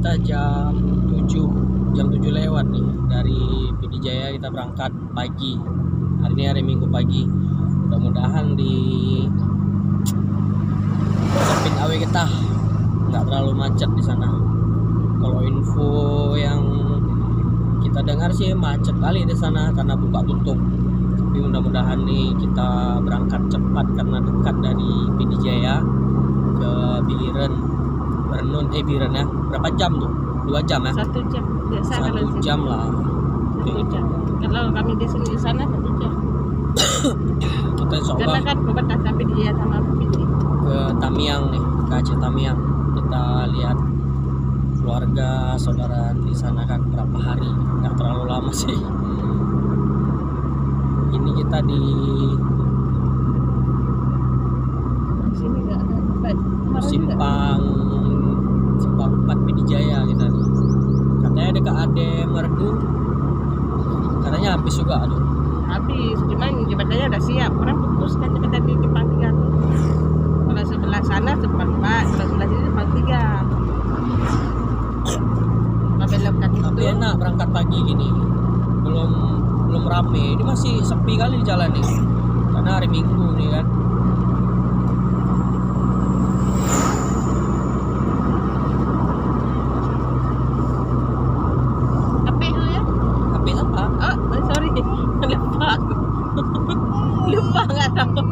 kita jam 7 lewat nih dari PD Jaya. Kita berangkat pagi. Hari ini hari Minggu pagi. Mudah-mudahan di Sepin Awe kita nggak terlalu macet di sana. Kalau info yang kita dengar sih macet kali di sana karena buka tutup. Tapi mudah-mudahan nih kita berangkat cepat karena dekat dari PD Jaya ke Biren ya. Berapa jam tuh? 2 jam ya? 1 jam biasa. 1 jam lah. 1 jam. Kalau kami di sini di sana 1 jam. Kita coba Karena kan pernah sampai di Jaya sama Fitri. ke Tamiang nih, ke Aceh Tamiang. Kita lihat keluarga saudara di sana kan berapa hari, nggak terlalu lama sih. Ini kita di sini nggak ada tempat. simpang 4 PD Jaya kita. Katanya dekat Ade Merdu, katanya habis juga. Aduh, Habis, cuman jembatannya udah siap. Orang putus kan jembatan di Jepang 3 tuh. Kalau sebelah sana Jepang 4, kalau sebelah sini Jepang 3. Belokkan itu. tapi enak berangkat pagi gini. Belum rame. Ini masih sepi kali di jalan nih. Karena hari Minggu nih kan. Tapi itu ya. Tapi apa? Oh, sorry. Lupa. Lupa nggak tahu.